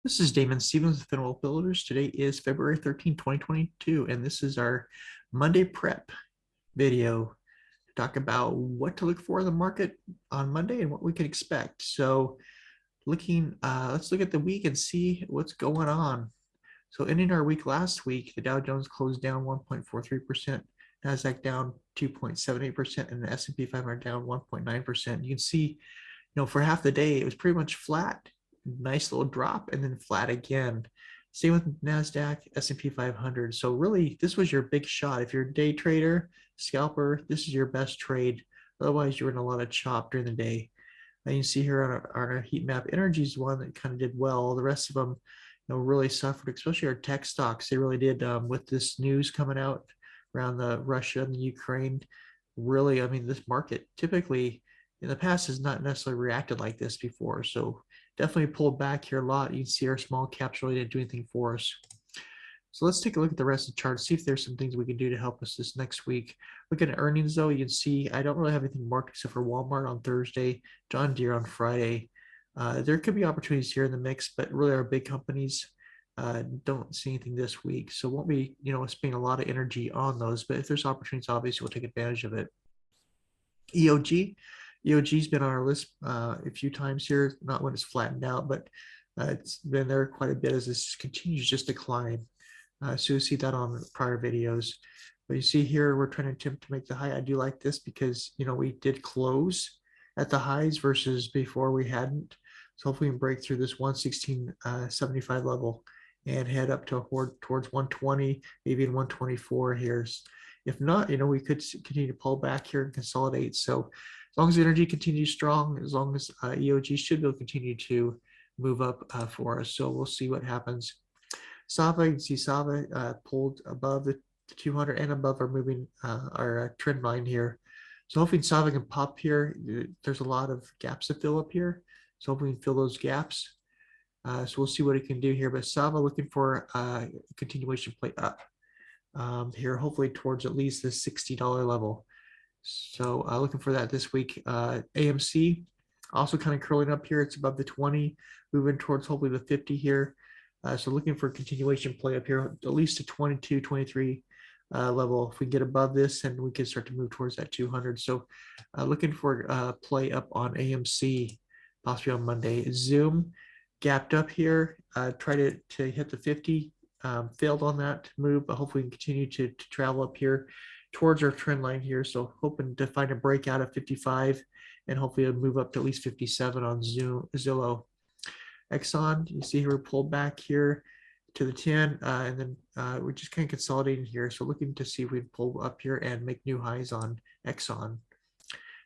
This is Damon Stevens with Federal Builders. Today is February 13, 2022, and this is our Monday prep video to talk about what to look for in the market on Monday and what we can expect. So let's look at the week and see what's going on. So ending our week last week, the Dow Jones closed down 1.43%, NASDAQ down 2.78%, and the S&P 500 down 1.9%. You can see, for half the day, it was pretty much flat. Nice little drop and then flat again. Same with NASDAQ, S&P 500. So really, this was your big shot. If you're a day trader, scalper, this is your best trade. Otherwise, you're in a lot of chop during the day. And you see here on our heat map, energy is one that kind of did well. The rest of them, really suffered, especially our tech stocks. They really did with this news coming out around the Russia and the Ukraine. Really, I mean, this market typically in the past has not necessarily reacted like this before. So definitely pulled back here a lot. You can see our small caps really didn't do anything for us. So let's take a look at the rest of the chart, see if there's some things we can do to help us this next week. Looking at earnings though, you can see I don't really have anything marked except for Walmart on Thursday, John Deere on Friday. There could be opportunities here in the mix, but really our big companies don't see anything this week. So won't be, spending a lot of energy on those, but if there's opportunities, obviously we'll take advantage of it. EOG, EOG's been on our list a few times here, not when it's flattened out, but it's been there quite a bit as this continues just to climb. So you see that on prior videos. But you see here, we're trying to attempt to make the high. I do like this because, we did close at the highs versus before we hadn't. So hopefully we can break through this 116.75 level and head up towards 120, maybe in 124 here. If not, we could continue to pull back here and consolidate. So as long as the energy continues strong, as long as EOG should be able to continue to move up for us. So we'll see what happens. SAVA, you can see SAVA pulled above the 200 and above our moving our trend line here. So hopefully SAVA can pop here. There's a lot of gaps to fill up here. So hopefully we can fill those gaps. So we'll see what it can do here. But SAVA looking for a continuation play up here, hopefully towards at least the $60 level. So looking for that this week. AMC also kind of curling up here. It's above the 20, moving towards hopefully the 50 here. So looking for a continuation play up here, at least a 22, 23 level. If we get above this, then we can start to move towards that 200. So looking for play up on AMC, possibly on Monday. Zoom gapped up here, tried to hit the 50, failed on that move, but hopefully we can continue to travel up here towards our trend line here. So hoping to find a breakout of 55 and hopefully it'll move up to at least 57 on Zillow. Exxon, you see here we're pulled back here to the 10, and then we're just kind of consolidating here. So looking to see if we can pull up here and make new highs on Exxon.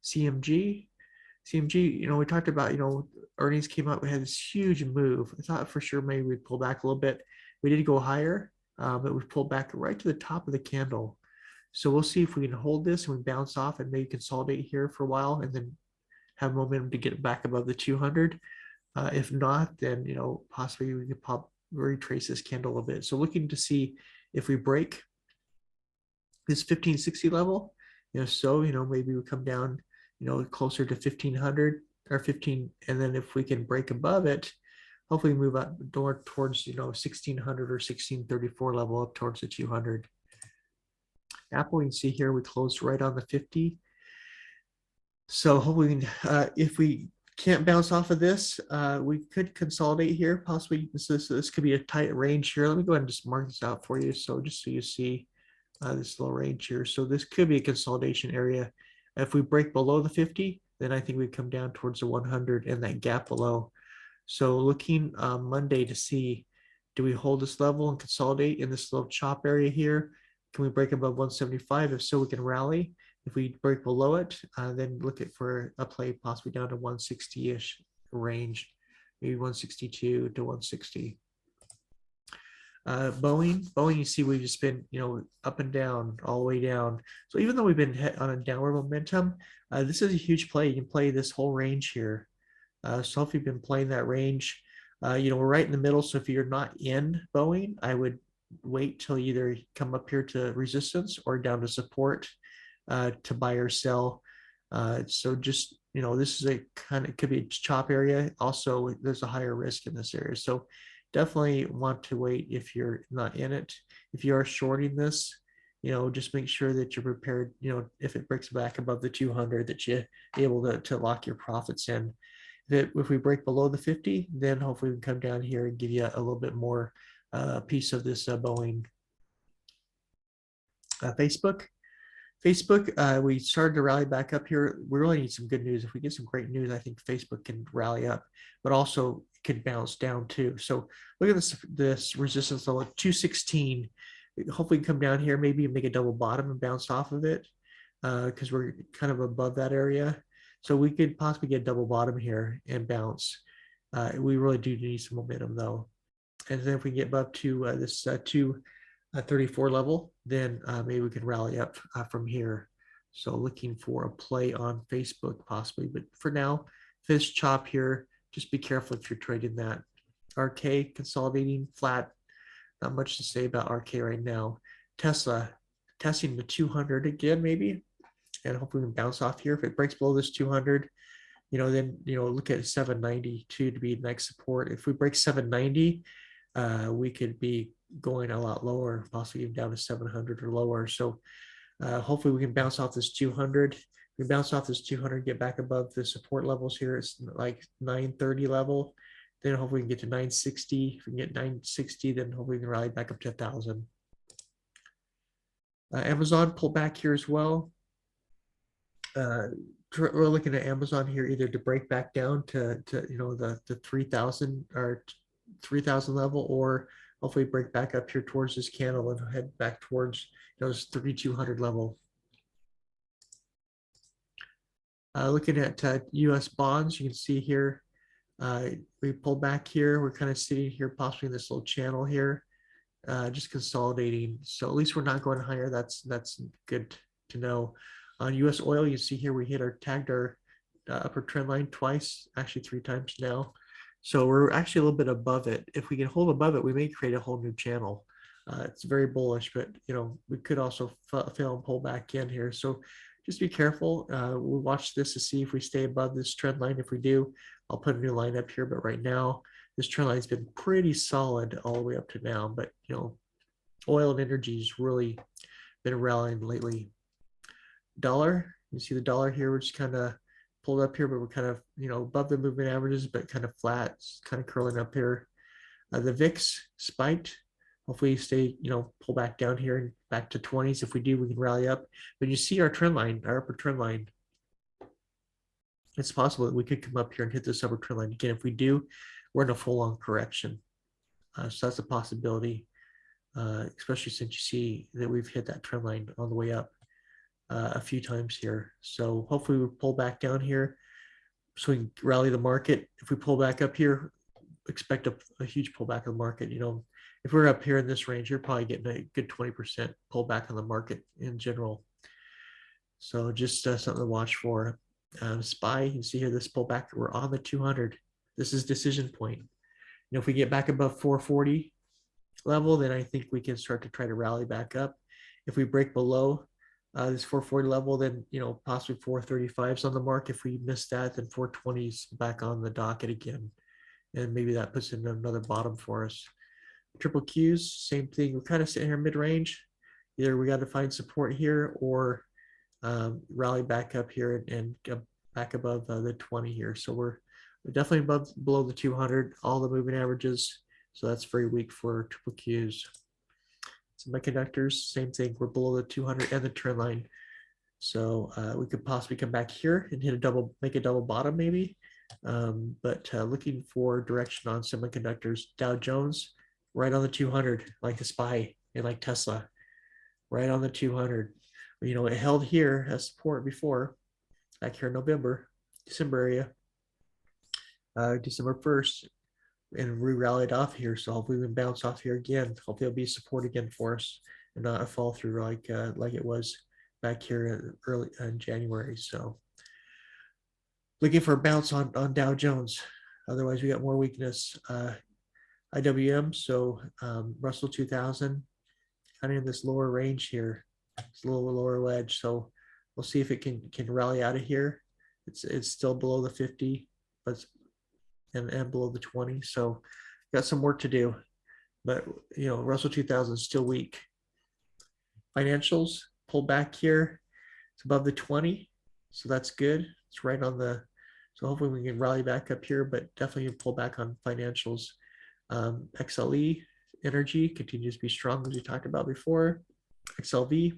CMG, we talked about, earnings came out, we had this huge move. I thought for sure maybe we'd pull back a little bit. We did go higher, but we pulled back right to the top of the candle. So we'll see if we can hold this and we bounce off and maybe consolidate here for a while and then have momentum to get back above the 200. If not, then, possibly we could retrace this candle a little bit. So looking to see if we break this 1560 level, maybe we come down, closer to 1500 or 15. And then if we can break above it, hopefully move up towards, 1600 or 1634 level up towards the 200. Apple, you can see here we closed right on the 50. So hopefully, if we can't bounce off of this, we could consolidate here. Possibly, this could be a tight range here. Let me go ahead and just mark this out for you. So just so you see this little range here. So this could be a consolidation area. If we break below the 50, then I think we come down towards the 100 and that gap below. So looking Monday to see, do we hold this level and consolidate in this little chop area here? Can we break above 175? If so, we can rally. If we break below it, then look at for a play possibly down to 160-ish range, maybe 162 to 160. Boeing, you see we've just been, up and down, all the way down. So even though we've been on a downward momentum, this is a huge play. You can play this whole range here. So if you've been playing that range, we're right in the middle. So if you're not in Boeing, I would wait till you either come up here to resistance or down to support to buy or sell. So just, this is a kind of, could be a chop area. Also, there's a higher risk in this area. So definitely want to wait if you're not in it. If you are shorting this, just make sure that you're prepared, if it breaks back above the 200, that you're able to lock your profits in. If we break below the 50, then hopefully we can come down here and give you a little bit more piece of this Boeing. Facebook, we started to rally back up here. We really need some good news. If we get some great news, I think Facebook can rally up, but also it could bounce down too. So look at this resistance level, 216. Hopefully we can come down here, maybe make a double bottom and bounce off of it because we're kind of above that area. So we could possibly get a double bottom here and bounce. We really do need some momentum though. And then if we get above to this 234 level, then maybe we can rally up from here. So looking for a play on Facebook possibly, but for now, fish chop here, just be careful if you're trading that. RK consolidating flat, not much to say about RK right now. Tesla testing the 200 again maybe, and hopefully we can bounce off here. If it breaks below this 200, then look at 792 to be next support. If we break 790, we could be going a lot lower, possibly even down to 700 or lower. So hopefully we can bounce off this 200. We bounce off this 200, get back above the support levels here. It's like 930 level. Then hopefully we can get to 960. If we can get 960, then hopefully we can rally back up to 1,000. Amazon pull back here as well. We're looking at Amazon here either to break back down to the 3,000 or 3,000 level, or hopefully break back up here towards this candle and head back towards this 3,200 level. Looking at US bonds, you can see here we pulled back here. We're kind of sitting here possibly in this little channel here, just consolidating. So at least we're not going higher. That's good to know. On US oil, you see here we tagged our upper trend line twice, actually 3 times now. So we're actually a little bit above it. If we can hold above it, we may create a whole new channel. It's very bullish, but we could also fail and pull back in here. So just be careful. We'll watch this to see if we stay above this trend line. If we do, I'll put a new line up here. But right now, this trend line has been pretty solid all the way up to now. But oil and energy has really been rallying lately. Dollar, you see the dollar here, we're just kind of pulled up here, but we're kind of above the moving averages, but kind of flat, kind of curling up here. The VIX spiked. Hopefully stay pull back down here and back to 20s. If we do, we can rally up. But you see our trend line, our upper trend line, it's possible that we could come up here and hit this upper trend line again. If we do, we're in a full-on correction. So that's a possibility, especially since you see that we've hit that trend line on the way up a few times here. So hopefully we pull back down here so we can rally the market. If we pull back up here, expect a huge pullback of the market. If we're up here in this range, you're probably getting a good 20% pullback on the market in general. So just something to watch for. SPY, you can see here this pullback, we're on the 200. This is decision point. If we get back above 440 level, then I think we can start to try to rally back up. If we break below this 440 level, then possibly 435s on the mark. If we miss that, then 420s back on the docket again, and maybe that puts in another bottom for us. Triple Qs, same thing. We're kind of sitting here mid-range. Either we got to find support here or rally back up here and back above the 20 here. So we're definitely below the 200, all the moving averages. So that's very weak for triple Qs. Semiconductors, same thing. We're below the 200 and the trend line. So we could possibly come back here and make a double bottom maybe. But looking for direction on semiconductors. Dow Jones, right on the 200, like the SPY and like Tesla, right on the 200. It held here as support before, back here in December area, December 1st. And re-rallied off here, so hopefully we can bounce off here again. Hopefully it'll be support again for us and not a fall through like it was back here early in January. So looking for a bounce on Dow Jones. Otherwise, we got more weakness. IWM, so Russell 2000, kind of in this lower range here. It's a little lower wedge, so we'll see if it can rally out of here. It's still below the 50, but and below the 20. So got some work to do, but Russell 2000 is still weak. Financials pull back here. It's above the 20, so that's good. It's right on the, so hopefully we can rally back up here, but definitely pull back on financials. XLE energy continues to be strong, as we talked about before. XLV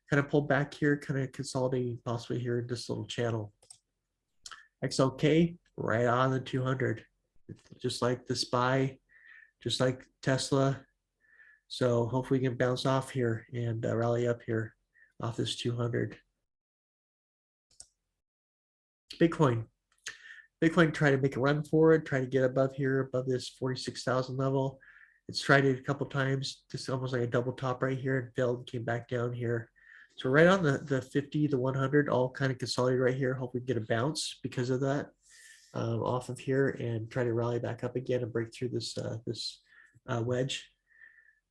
kind of pulled back here, kind of consolidating possibly here in this little channel. XLK right on the 200, just like the SPY, just like Tesla. So hopefully we can bounce off here and rally up here off this 200. Bitcoin tried to make a run forward, try to get above here, above this 46,000 level. It's tried it a couple times, just almost like a double top right here, and failed, came back down here. So right on the 50, the 100, all kind of consolidated right here. Hope we get a bounce because of that off of here and try to rally back up again and break through this wedge.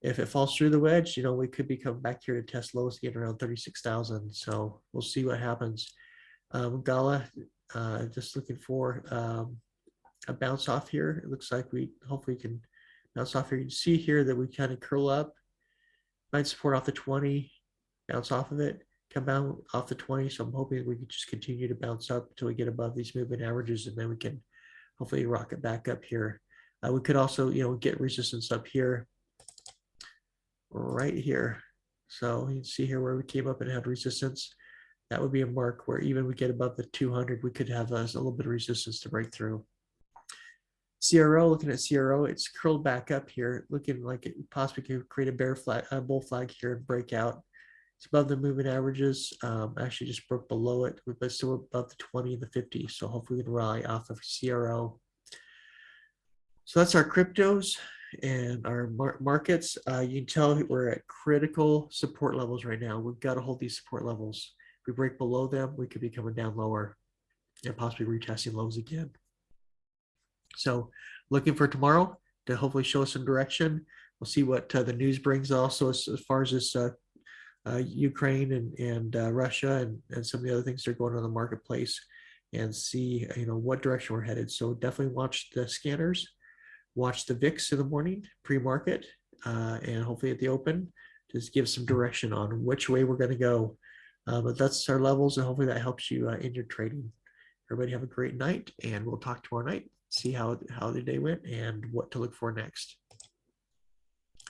If it falls through the wedge, we could be coming back here to test lows again around 36,000. So we'll see what happens. GALA, just looking for a bounce off here. It looks like we hopefully can bounce off here. You can see here that we kind of curl up, find support off the 20, bounce off of it, come down off the 20. So I'm hoping we can just continue to bounce up until we get above these moving averages, and then we can hopefully rocket back up here. We could also, get resistance up here, right here. So you can see here where we came up and had resistance. That would be a mark where even we get above the 200, we could have a little bit of resistance to break through. CRO, looking at CRO, it's curled back up here, looking like it possibly could create a bull flag here and break out. It's above the moving averages. Actually just broke below it, but still above the 20 and the 50. So hopefully we can rally off of CRO. So that's our cryptos and our markets. You can tell we're at critical support levels right now. We've got to hold these support levels. If we break below them, we could be coming down lower and possibly retesting lows again. So looking for tomorrow to hopefully show us some direction. We'll see what the news brings also as far as this Ukraine and Russia and some of the other things that are going on in the marketplace, and see what direction we're headed. So definitely watch the scanners, watch the VIX in the morning pre-market, and hopefully at the open just give some direction on which way we're going to go. But that's our levels, and hopefully that helps you in your trading. Everybody have a great night, and we'll talk tomorrow night, see how the day went and what to look for next.